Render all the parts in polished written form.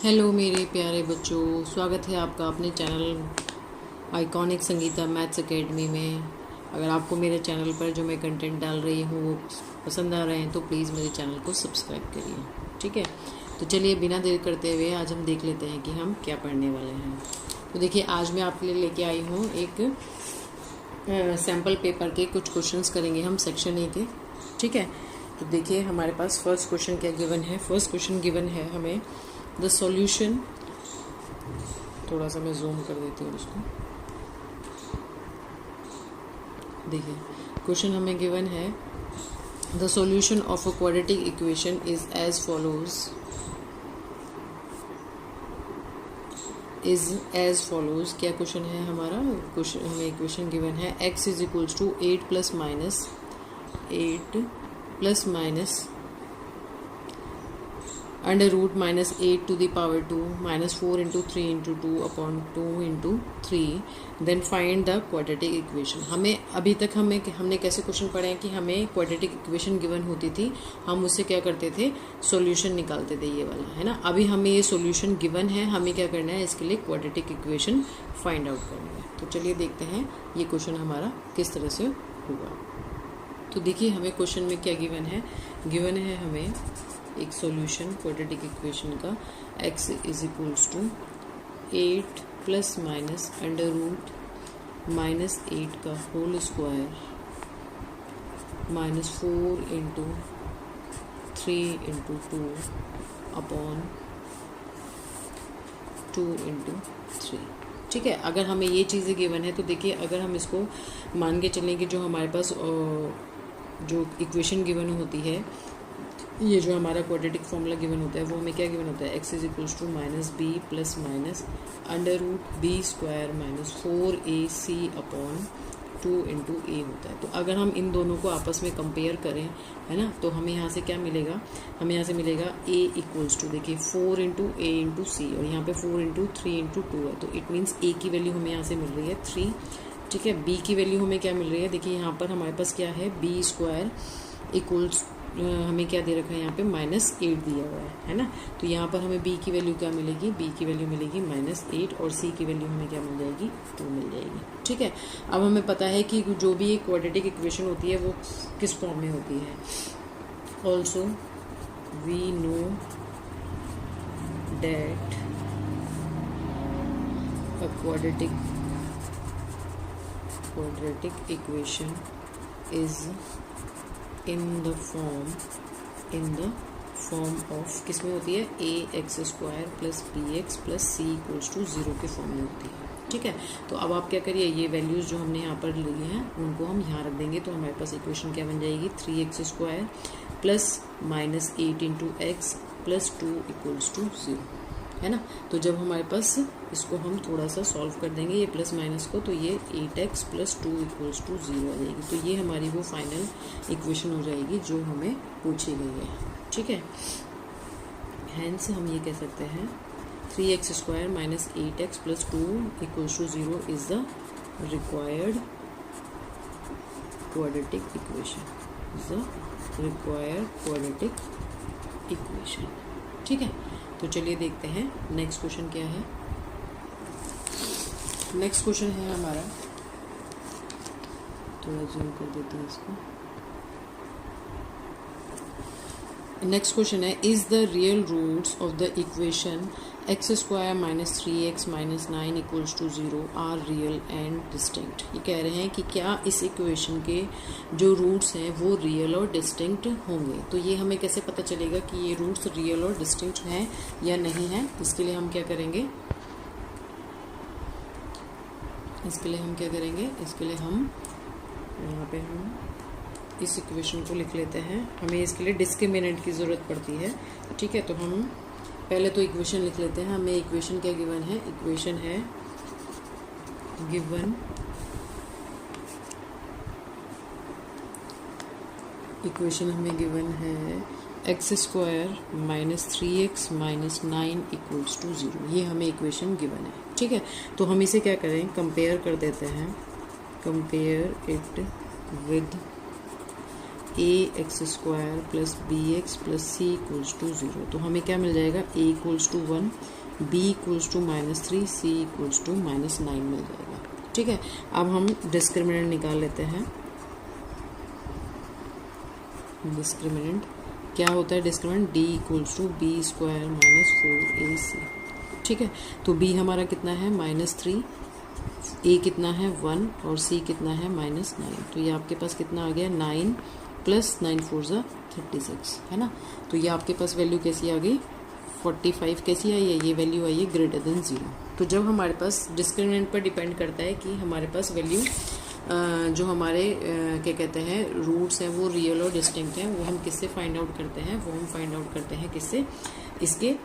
Hello मेरे प्यारे बच्चों, स्वागत है आपका अपने channel iconic Sangeeta maths academy में। अगर आपको मेरे चैनल पर जो मैं कंटेंट डाल रही हूँ वो पसंद आ रहे हैं तो प्लीज़ मेरे चैनल को सब्सक्राइब करिए। ठीक है, तो चलिए बिना देर करते हुए आज हम देख लेते हैं कि हम क्या पढ़ने वाले हैं। तो देखिए, आज मैं आपके लिए लेके आई हूँ एक सैम्पल पेपर के कुछ क्वेश्चंस करेंगे हम सेक्शन ए के। ठीक है, तो देखिए हमारे पास फर्स्ट क्वेश्चन क्या गिवन है। फर्स्ट क्वेश्चन गिवन है हमें द सॉल्यूशन, थोड़ा सा मैं जूम कर देती हूँ इसको। देखिए क्वेश्चन हमें गिवन है the solution of a quadratic equation is as follows. क्या क्वेश्चन है हमारा? क्वेश्चन हमें इक्वेशन गिवन है x is equals to 8 plus minus under root minus 8 to the power 2 minus 4 into 3 into 2 upon 2 into 3 then find the quadratic equation. हमें अभी तक हमने कैसे क्वेश्चन पढ़े हैं कि हमें क्वाड्रेटिक इक्वेशन गिवन होती थी, हम उससे क्या करते थे, सॉल्यूशन निकालते थे, ये वाला है ना। अभी हमें ये सॉल्यूशन गिवन है, हमें क्या करना है, इसके लिए क्वाड्रेटिक इक्वेशन फाइंड आउट करनी है। तो चलिए देखते हैं ये क्वेश्चन हमारा किस तरह से होगा। तो देखिए हमें क्वेश्चन में क्या गिवन है हमें एक सॉल्यूशन क्वाड्रेटिक इक्वेशन का x is equals to 8 plus minus under root minus 8 का whole square minus 4 into 3 into 2 upon 2 into 3। ठीक है, अगर हमें ये चीज़ें गिवन है तो देखिए, अगर हम इसको मान के चलें कि जो हमारे पास जो इक्वेशन गिवन होती है, ये जो हमारा क्वाड्रेटिक फॉर्मूला गिवन होता है वो हमें क्या गिवन होता है, x is equals to minus b plus minus under root b square minus 4ac upon 2 into a होता है। तो अगर हम इन दोनों को आपस में कंपेयर करें, है ना, तो हमें यहाँ से क्या मिलेगा, हमें यहाँ से मिलेगा a इक्वल्स टू, देखिए 4 इंटू ए इंटू सी, और यहाँ पे 4 इंटू 3 इंटू 2 है, तो इट मीन्स a की वैल्यू हमें यहाँ से मिल रही है 3। ठीक है, b की वैल्यू हमें क्या मिल रही है, देखिए यहाँ पर हमारे पास क्या है, बी स्क्वायर इक्वल्स हमें क्या दे रखा है, यहाँ पे माइनस 8 दिया हुआ है ना। तो यहाँ पर हमें b की वैल्यू क्या मिलेगी, b की वैल्यू मिलेगी माइनस 8, और c की वैल्यू हमें क्या मिल जाएगी, 2 मिल जाएगी। ठीक है, अब हमें पता है कि जो भी क्वाड्रेटिक इक्वेशन होती है वो किस फॉर्म में होती है। Also we know that a quadratic equation is in the form of, किस में होती है, a x square plus b x plus c equals to 0 के फॉर्म में होती है। ठीक है, तो अब आप क्या करिए, ये वैल्यूज़ जो हमने यहाँ पर ली हैं उनको हम यहाँ रख देंगे, तो हमारे पास इक्वेशन क्या बन जाएगी, 3x square plus minus 8 into x plus 2 equals to 0, है ना। तो जब हमारे पास इसको हम थोड़ा सा सॉल्व कर देंगे ये प्लस माइनस को, तो ये 8x प्लस 2 इक्वल्स टू 0 आ जाएगी। तो ये हमारी वो फाइनल इक्वेशन हो जाएगी जो हमें पूछी गई है। ठीक है, हैंस हम ये कह सकते हैं 3x square minus 8x plus 2 equals to 0 is the required quadratic equation. ठीक है, तो चलिए देखते हैं नेक्स्ट क्वेश्चन क्या है। नेक्स्ट क्वेश्चन है हमारा, थोड़ा जूम कर देते हैं इसको। नेक्स्ट क्वेश्चन है is the real roots of the equation x square minus 3x minus 9 equals to 0 are real and distinct. ये कह रहे हैं कि क्या इस इक्वेशन के जो रूट्स हैं वो रियल और डिस्टिंक्ट होंगे। तो ये हमें कैसे पता चलेगा कि ये रूट्स रियल और डिस्टिंक्ट हैं या नहीं हैं। इसके लिए हम क्या करेंगे, इसके लिए हम यहाँ पे हम इस इक्वेशन को लिख लेते हैं। हमें इसके लिए डिस्क्रिमिनेंट की ज़रूरत पड़ती है। ठीक है, तो हम पहले तो इक्वेशन लिख लेते हैं। हमें इक्वेशन क्या गिवन है, इक्वेशन है गिवन, इक्वेशन हमें गिवन है x square minus 3x minus 9 equals to 0। ये हमें इक्वेशन गिवन है। ठीक है, तो हम इसे क्या करें, कंपेयर कर देते हैं, compare it with a x square plus b x plus c equals to 0। तो हमें क्या मिल जाएगा, a equals to 1, b equals to -3, c equals to -9 मिल जाएगा। ठीक है, अब हम डिस्क्रिमिनेंट निकाल लेते हैं। डिस्क्रिमिनेंट क्या होता है, discriminant d equals to b square minus 4ac। ठीक है, तो बी हमारा कितना है -3, ए कितना है 1 और सी कितना है -9। तो ये आपके पास कितना आ गया, 9 प्लस 9 4 ज़ा 36 है ना। तो ये आपके पास वैल्यू कैसी आ गई, 45 कैसी आई है, ये वैल्यू आई है ग्रेटर देन 0। तो जब हमारे पास डिस्क्रिमिनेंट पर डिपेंड करता है कि हमारे पास वैल्यू जो हमारे क्या कहते हैं रूट्स हैं वो रियल और डिस्टिंक्ट हैं, वो हम किससे फाइंड आउट करते हैं, वो हम फाइंड आउट करते हैं किससे, इसके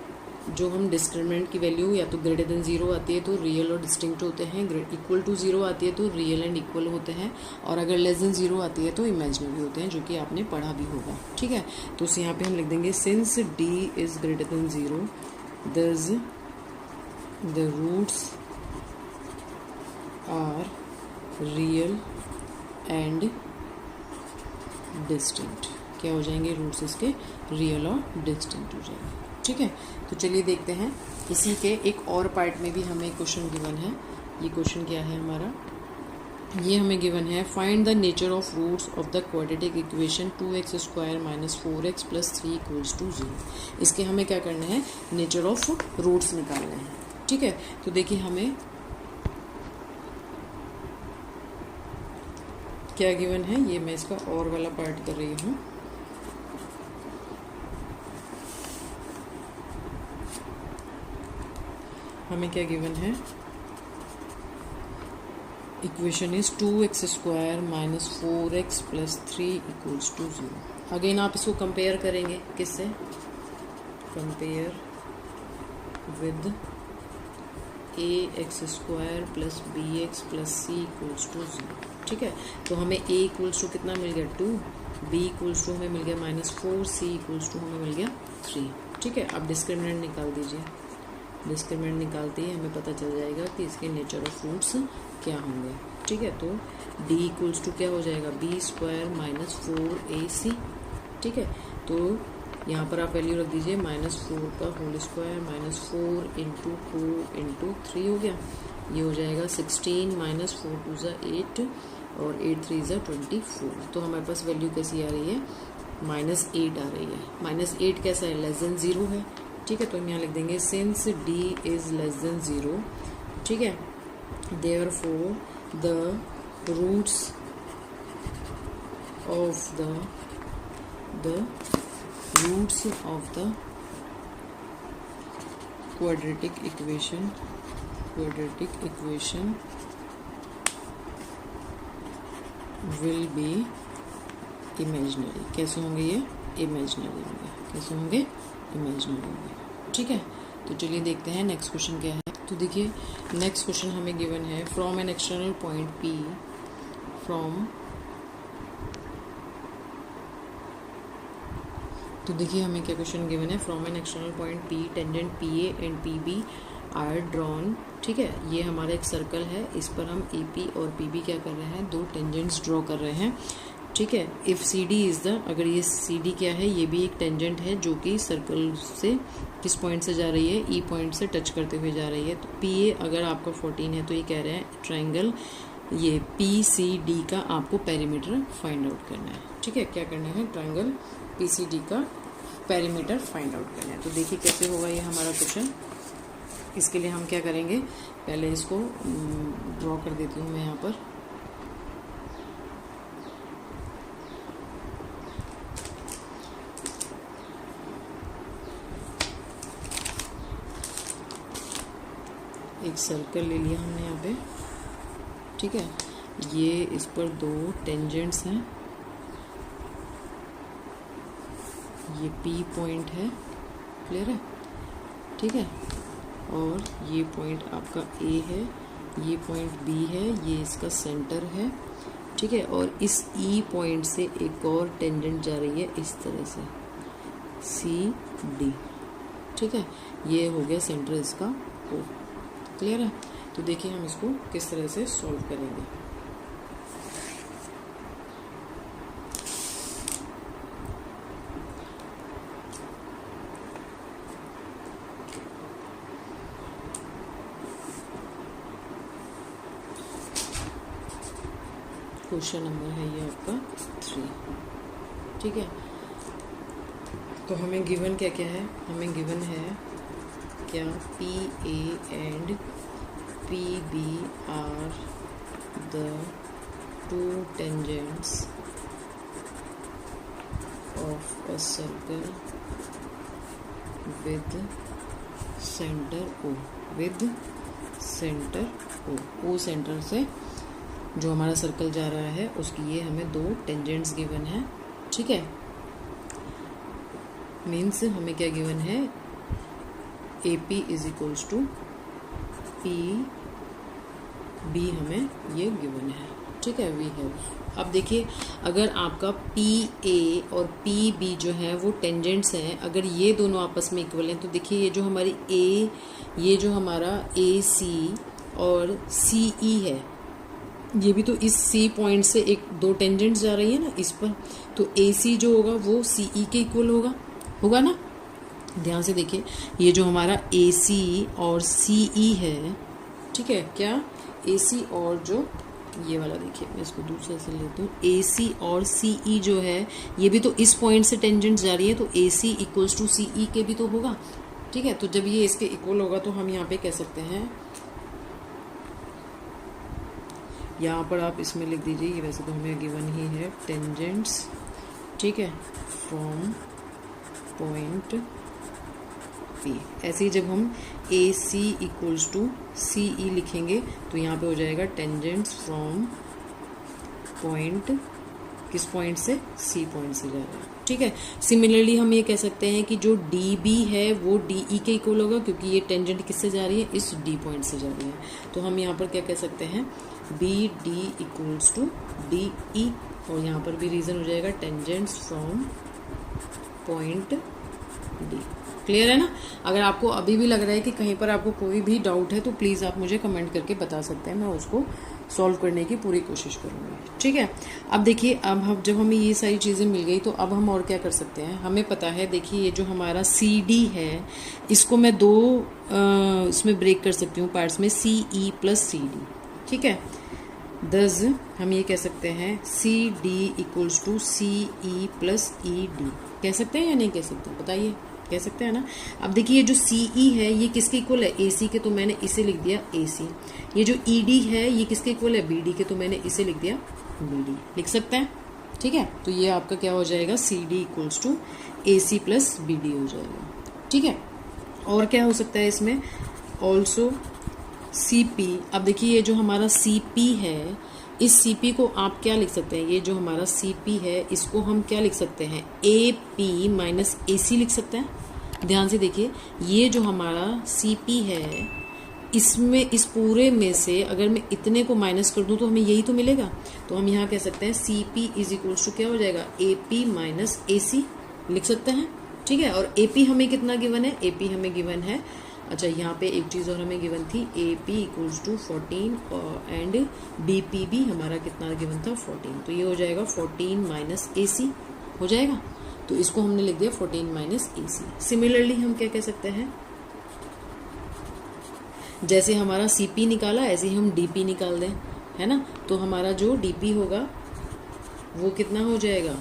जो हम डिस्क्रिमिनेंट की वैल्यू या तो ग्रेटर देन 0 आती है तो रियल और डिस्टिंक्ट होते हैं, इक्वल टू 0 आती है तो रियल एंड इक्वल होते हैं, और अगर लेस देन 0 आती है तो इमेजिनरी होते हैं, जो कि आपने पढ़ा भी होगा। ठीक है, तो उस यहाँ पे हम लिख देंगे since d is greater than 0 thus the roots are real and distinct. क्या हो जाएंगे, रूट्स इसके रियल और डिस्टिंक्ट हो जाएंगे। ठीक है, तो चलिए देखते हैं इसी के एक और पार्ट में भी हमें क्वेश्चन गिवन है। ये क्वेश्चन क्या है हमारा, ये हमें गिवन है find the nature of roots of the quadratic equation 2x square minus 4x plus 3 equals to 0। इसके हमें क्या करना है, नेचर ऑफ रूट्स निकालना है। ठीक है, तो देखिए हमें क्या गिवन है, ये मैं इसका और वाला पार्ट कर रही हूँ। हमें क्या गिवन है, equation is 2x square minus 4x plus 3 equals to 0। Again आप इसको कंपेयर करेंगे किससे, compare with a x square plus b x plus c equals to 0। ठीक है, तो हमें a इक्वल्स टू कितना मिल गया 2, b इक्वल्स टू हमें मिल गया -4, c इक्वल्स टू हमें मिल गया 3। ठीक है, अब डिस्क्रिमिनेंट निकाल दीजिए। डिस्क्रिमिनेंट निकालते ही हमें पता चल जाएगा कि इसके नेचर ऑफ रूट्स क्या होंगे। ठीक है, तो d इक्वल्स टू क्या हो जाएगा, b स्क्वायर माइनस 4ac। ठीक है, तो यहाँ पर आप वैल्यू रख दीजिए -4 का whole square minus 4 into 4 into 3 हो गया, ये हो जाएगा 16 माइनस 4 2 ज़ा 8 और 8 3 ज़ा 24। तो हमारे पास वैल्यू कैसी आ रही है, -8 आ रही है। -8 कैसा है, लेस देन 0 है। ठीक है, तो हम यहाँ लिख देंगे since d is less than 0। ठीक है, therefore the roots of the roots of the quadratic equation will be imaginary. कैसे होंगे ये, इमेजिनरी होंगे। कैसे होंगे, इमेजिनरी होंगे। ठीक है, तो चलिए देखते हैं नेक्स्ट क्वेश्चन क्या है। तो देखिए नेक्स्ट क्वेश्चन हमें गिवन है from an external point P, तो देखिए हमें क्या क्वेश्चन गिवन है, from an external point P tangent PA and PB are drawn. ठीक है, ये हमारा एक सर्कल है, इस पर हम AP और PB क्या कर रहे हैं, दो टेंजेंट्स ड्रॉ कर रहे हैं। ठीक है, इफ़ CD इज़ द, अगर ये CD क्या है, ये भी एक टेंजेंट है जो कि सर्कल से किस पॉइंट से जा रही है, E पॉइंट से टच करते हुए जा रही है। तो PA अगर आपका 14 है तो ये कह रहे हैं ट्राइंगल ये PCD का आपको पेरीमीटर फाइंड आउट करना है। ठीक है, क्या करना है, ट्राइंगल PCD का पेरीमीटर फाइंड आउट करना है। तो देखिए कैसे होगा ये हमारा क्वेश्चन। इसके लिए हम क्या करेंगे, पहले इसको ड्रॉ कर देती हूँ मैं यहाँ पर। एक सर्कल ले लिया हमने यहाँ पे। ठीक है, ये इस पर दो टेंजेंट्स हैं, ये P पॉइंट है, क्लियर है। ठीक है, और ये पॉइंट आपका A है, ये पॉइंट B है, ये इसका सेंटर है। ठीक है, और इस E पॉइंट से एक और टेंजेंट जा रही है इस तरह से CD। ठीक है, ये हो गया सेंटर इसका O, क्लियर है। तो देखिए हम इसको किस तरह से सॉल्व करेंगे। क्वेश्चन नंबर है ये आपका 3, ठीक है। तो हमें गिवन क्या क्या है, हमें गिवन है क्या, P A and P B are the 2 tangents of a circle with centre O, with centre O centre से जो हमारा सर्कल जा रहा है उसकी ये हमें 2 टेंजेंट्स गिवन है, ठीक है। मीन्स हमें क्या गिवन है, AP is equals to P B, हमें ये गिवन है, ठीक है। वी हैव, अब देखिए अगर आपका पी ए और पी बी जो है वो टेंजेंट्स हैं, अगर ये दोनों आपस में इक्वल हैं तो देखिए ये जो हमारी ए, ये जो हमारा ए सी और सी ई है, ये भी तो इस सी पॉइंट से 2 टेंजेंट्स जा रही है ना इस पर, तो ए सी जो होगा वो सी ई के इक्वल होगा ना। ध्यान से देखिए ये जो हमारा ए सी और सी ई है, ठीक है, क्या ए सी और जो ये वाला देखिए, मैं इसको दूसरे से लेती हूँ, ए सी और सी ई जो है ये भी तो इस पॉइंट से टेंजेंट जा रही है, तो ए सी इक्वल्स टू सी ई के भी तो होगा, ठीक है। तो जब ये इसके इक्वल होगा तो हम यहाँ पे कह सकते हैं, यहाँ पर आप इसमें लिख दीजिए, ये वैसे तो हमें गिवन ही है, टेंजेंट्स, ठीक है, फ्रॉम पॉइंट पी। ऐसे ही जब हम ए सी इक्वल्स टू सी ई लिखेंगे तो यहाँ पे हो जाएगा टेंजेंट्स फ्रॉम पॉइंट, किस पॉइंट से, सी पॉइंट से जा रहा है, ठीक है। सिमिलरली हम ये कह सकते हैं कि जो डी बी है वो डी ई के इक्वल होगा, क्योंकि ये टेंजेंट किससे जा रही है, इस डी पॉइंट से जा रही है। तो हम यहाँ पर क्या कह सकते हैं, B D equals to D E, और यहाँ पर भी रीजन हो जाएगा tangents from point D. Clear है ना। अगर आपको अभी भी लग रहा है कि कहीं पर आपको कोई भी डाउट है तो प्लीज़ आप मुझे कमेंट करके बता सकते हैं, मैं उसको सॉल्व करने की पूरी कोशिश करूँगी, ठीक है। अब देखिए, अब हम जब हमें ये सारी चीज़ें मिल गई तो अब हम और क्या कर सकते हैं, हमें पता है, देखिए ये जो हमारा सी डी है इसको मैं 2 इसमें ब्रेक कर सकती हूँ पार्ट्स में, सी ई प्लस सी डी, ठीक है। दस हम ये कह सकते हैं C D equals to C E plus E D, कह सकते हैं या नहीं कह सकते, बताइए, कह सकते हैं ना। अब देखिए ये जो सी ई है ये किसके इक्वल है, ए सी के, तो मैंने इसे लिख दिया ए सी। ये जो ई डी है ये किसके इक्वल है, बी डी के, तो मैंने इसे लिख दिया बी डी, लिख सकते हैं, ठीक है। तो ये आपका क्या हो जाएगा, C D equals to A C plus B D हो जाएगा, ठीक है। और क्या हो सकता है इसमें, ऑल्सो सी पी। अब देखिए ये जो हमारा सी पी है, इस सी पी को आप क्या लिख सकते हैं, ये जो हमारा सी पी है इसको हम क्या लिख सकते हैं, ए पी माइनस ए सी लिख सकते हैं। ध्यान से देखिए ये जो हमारा सी पी है इसमें, इस पूरे में से अगर मैं इतने को माइनस कर दूं तो हमें यही तो मिलेगा। तो हम यहाँ कह सकते हैं C P is equals to क्या हो जाएगा, ए पी माइनस ए सी लिख सकते हैं, ठीक है। और ए पी हमें कितना गिवन है, ए पी हमें गिवन है, अच्छा यहाँ पे एक चीज़ और हमें गिवन थी, A P equals to 14 and B P भी हमारा कितना गिवन था, 14। तो ये हो जाएगा 14 माइनस ए सी हो जाएगा, तो इसको हमने लिख दिया 14 माइनस ए सी। सिमिलरली हम क्या कह सकते हैं, जैसे हमारा सी पी निकाला ऐसे ही हम डी पी निकाल दें, है ना। तो हमारा जो डी पी होगा वो कितना हो जाएगा,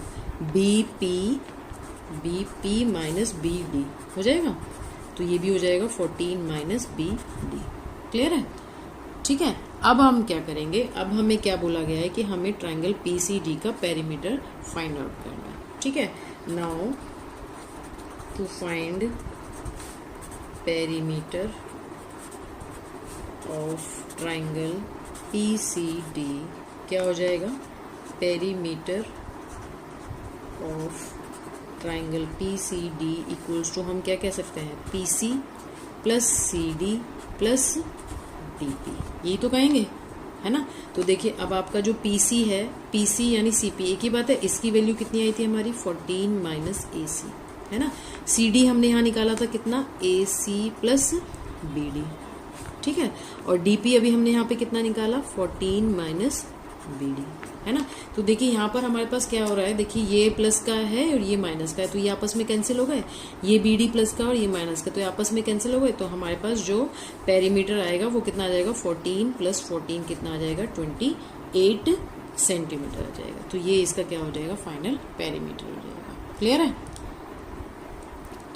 B P minus B D हो जाएगा, तो ये भी हो जाएगा 14 माइनस बी डी। क्लियर है, ठीक है। अब हम क्या करेंगे, अब हमें क्या बोला गया है कि हमें ट्रायंगल पी सी डी का पेरीमीटर फाइंड आउट करना है, ठीक है। Now to find perimeter of triangle P C D, क्या हो जाएगा, perimeter of triangle P C D equals to, हम क्या कह सकते हैं, P C plus C D plus D P, यही तो कहेंगे, है ना। तो देखिए अब आपका जो पी सी है, पी सी यानी सी पी, एक ही बात है, इसकी वैल्यू कितनी आई थी हमारी, 14 माइनस ए सी, है ना। सी डी हमने यहाँ निकाला था कितना, ए सी प्लस बी डी, ठीक है। और डी पी अभी हमने यहाँ पे कितना निकाला, 14 माइनस बी डी, है ना। तो देखिए यहाँ पर हमारे पास क्या हो रहा है, देखिए ये प्लस का है और ये माइनस का है, तो ये आपस में कैंसिल हो गए, ये बी डी प्लस का और ये माइनस का, तो ये आपस में कैंसिल हो गए। तो हमारे पास जो पेरीमीटर आएगा वो कितना आ जाएगा, 14 प्लस 14 कितना आ जाएगा, 28 सेंटीमीटर आ जाएगा। तो ये इसका क्या हो जाएगा, फाइनल पेरीमीटर हो जाएगा। क्लियर है?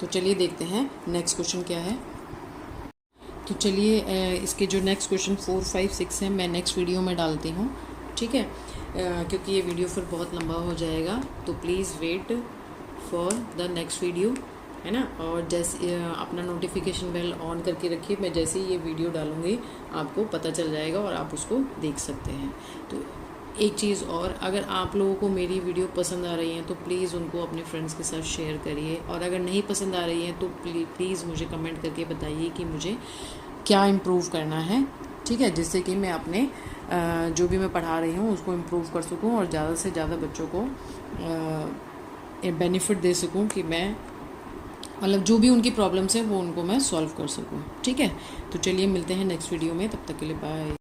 तो चलिए देखते हैं नेक्स्ट क्वेश्चन क्या है। तो चलिए इसके जो नेक्स्ट क्वेश्चन 4, 5, 6 है मैं नेक्स्ट वीडियो में डालती हूँ, ठीक है, क्योंकि ये वीडियो फिर बहुत लंबा हो जाएगा। तो please wait for the next video, है ना। और जैसे अपना नोटिफिकेशन बेल ऑन करके रखिए, मैं जैसे ही ये वीडियो डालूँगी आपको पता चल जाएगा और आप उसको देख सकते हैं। तो एक चीज़ और, अगर आप लोगों को मेरी वीडियो पसंद आ रही है तो प्लीज़ उनको अपने फ्रेंड्स के साथ शेयर करिए, और अगर नहीं पसंद आ रही है तो प्लीज़ मुझे कमेंट करके बताइए कि मुझे क्या इम्प्रूव करना है, ठीक है, जिससे कि मैं अपने जो भी मैं पढ़ा रही हूँ उसको इम्प्रूव कर सकूँ और ज़्यादा से ज़्यादा बच्चों को बेनिफिट दे सकूँ, कि मैं मतलब जो भी उनकी प्रॉब्लम्स है वो उनको मैं सॉल्व कर सकूँ, ठीक है। तो चलिए मिलते हैं नेक्स्ट वीडियो में, तब तक के लिए बाय।